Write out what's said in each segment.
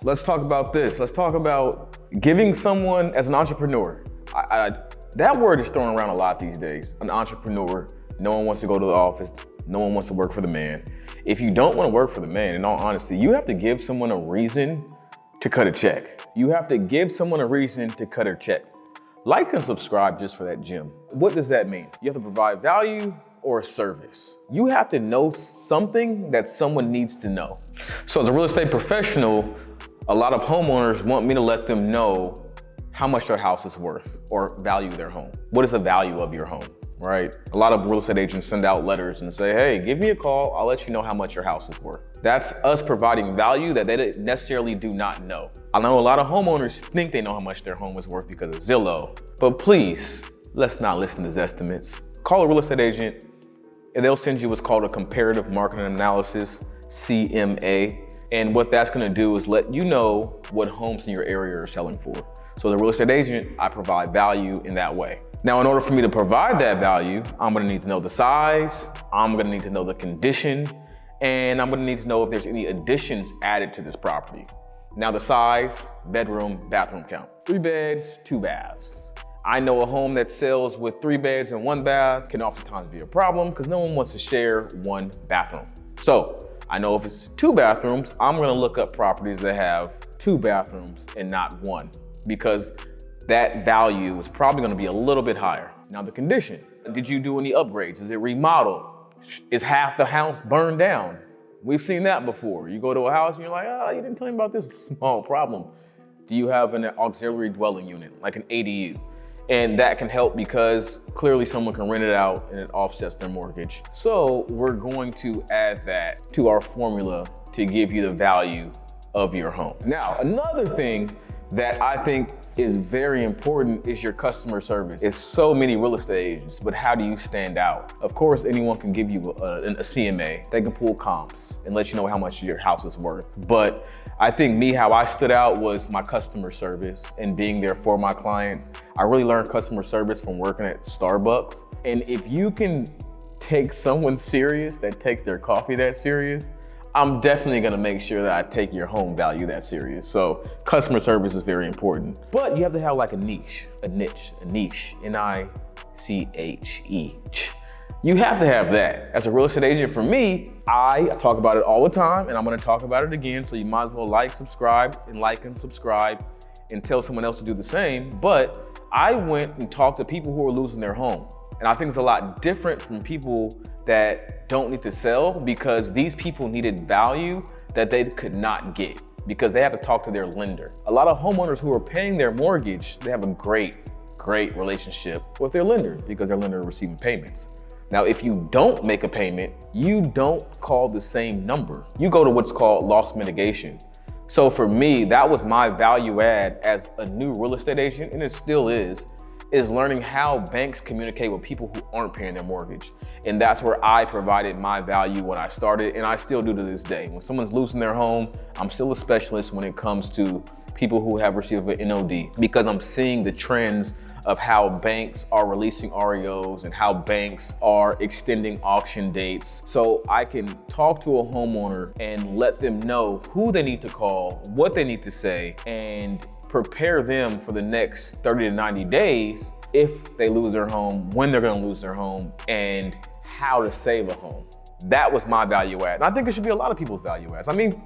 Let's talk about this. Let's talk about giving someone as an entrepreneur. That word is thrown around a lot these days. An entrepreneur. No one wants to go to the office. No one wants to work for the man. If you don't want to work for the man, in all honesty, you have to give someone a reason to cut a check. You have to give someone a reason to cut a check. Like and subscribe just for that gym. What does that mean? You have to provide value or a service. You have to know something that someone needs to know. So as a real estate professional, a lot of homeowners want me to let them know how much their house is worth or value their home. What is the value of your home, right? A lot of real estate agents send out letters and say, hey, give me a call. I'll let you know how much your house is worth. That's us providing value that they necessarily do not know. I know a lot of homeowners think they know how much their home is worth because of Zillow, but please, let's not listen to estimates. Call a real estate agent and they'll send you what's called a comparative market analysis, CMA. And what that's gonna do is let you know what homes in your area are selling for. So as a real estate agent, I provide value in that way. Now, in order for me to provide that value, I'm gonna need to know the size, I'm gonna need to know the condition, and I'm gonna need to know if there's any additions added to this property. Now the size, bedroom, bathroom count. 3 beds, 2 baths. I know a home that sells with 3 beds and 1 bath can oftentimes be a problem because no one wants to share 1 bathroom. So I know if it's 2 bathrooms, I'm gonna look up properties that have 2 bathrooms and not 1 because that value is probably gonna be a little bit higher. Now the condition, did you do any upgrades? Is it remodeled? Is half the house burned down? We've seen that before. You go to a house and you're like, oh, you didn't tell me about this small problem. Do you have an auxiliary dwelling unit, like an ADU? And that can help because clearly someone can rent it out and it offsets their mortgage. So we're going to add that to our formula to give you the value of your home. Now, another thing that I think is very important is your customer service. It's so many real estate agents, but how do you stand out? Of course, anyone can give you a CMA. They can pull comps and let you know how much your house is worth. But I think how I stood out was my customer service and being there for my clients. I really learned customer service from working at Starbucks. And if you can take someone serious that takes their coffee that serious, I'm definitely gonna make sure that I take your home value that serious. So customer service is very important. But you have to have like a niche, N-I-C-H-E. You have to have that. As a real estate agent, for me, I talk about it all the time and I'm gonna talk about it again, so you might as well like and subscribe and tell someone else to do the same. But I went and talked to people who are losing their home. And I think it's a lot different from people that don't need to sell because these people needed value that they could not get because they have to talk to their lender. A lot of homeowners who are paying their mortgage, they have a great relationship with their lender because their lender is receiving payments. Now, if you don't make a payment, you don't call the same number. You go to what's called loss mitigation. So for me, that was my value add as a new real estate agent, and it still is learning how banks communicate with people who aren't paying their mortgage. And that's where I provided my value when I started, and I still do to this day. When someone's losing their home, I'm still a specialist when it comes to people who have received an NOD because I'm seeing the trends of how banks are releasing REOs and how banks are extending auction dates. So I can talk to a homeowner and let them know who they need to call, what they need to say, and prepare them for the next 30 to 90 days if they lose their home, when they're gonna lose their home, and how to save a home. That was my value add. And I think it should be a lot of people's value adds. I mean,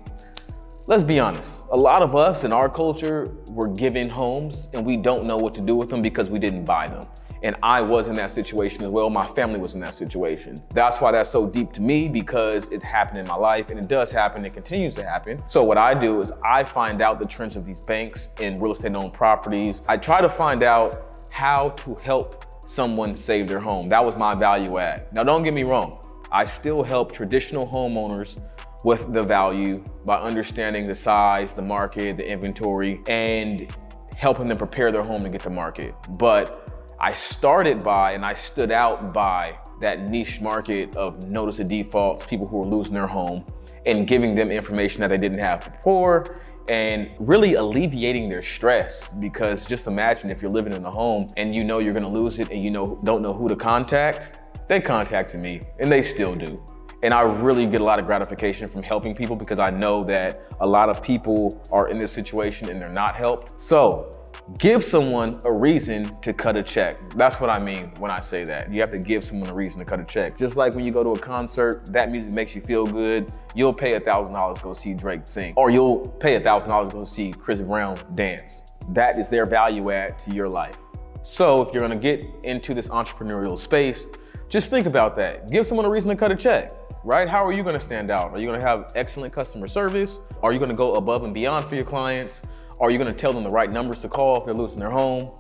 let's be honest. A lot of us in our culture were given homes and we don't know what to do with them because we didn't buy them. And I was in that situation as well. My family was in that situation. That's why that's so deep to me because it happened in my life and it does happen, it continues to happen. So what I do is I find out the trends of these banks and real estate owned properties. I try to find out how to help someone save their home. That was my value add. Now don't get me wrong. I still help traditional homeowners with the value by understanding the size, the market, the inventory, and helping them prepare their home to get to market. But I started by and I stood out by that niche market of notice of defaults, people who are losing their home, and giving them information that they didn't have before, and really alleviating their stress. Because just imagine if you're living in a home and you know you're gonna lose it and don't know who to contact. They contacted me and they still do. And I really get a lot of gratification from helping people because I know that a lot of people are in this situation and they're not helped. So give someone a reason to cut a check. That's what I mean when I say that. You have to give someone a reason to cut a check. Just like when you go to a concert, that music makes you feel good. You'll pay $1,000 to go see Drake sing, or you'll pay $1,000 to go see Chris Brown dance. That is their value add to your life. So if you're gonna get into this entrepreneurial space, just think about that. Give someone a reason to cut a check, right? How are you gonna stand out? Are you gonna have excellent customer service? Are you gonna go above and beyond for your clients? Are you gonna tell them the right numbers to call if they're losing their home?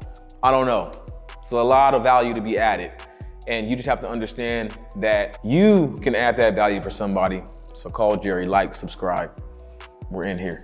I don't know. So a lot of value to be added. And you just have to understand that you can add that value for somebody. So call Jerry, like, subscribe. We're in here.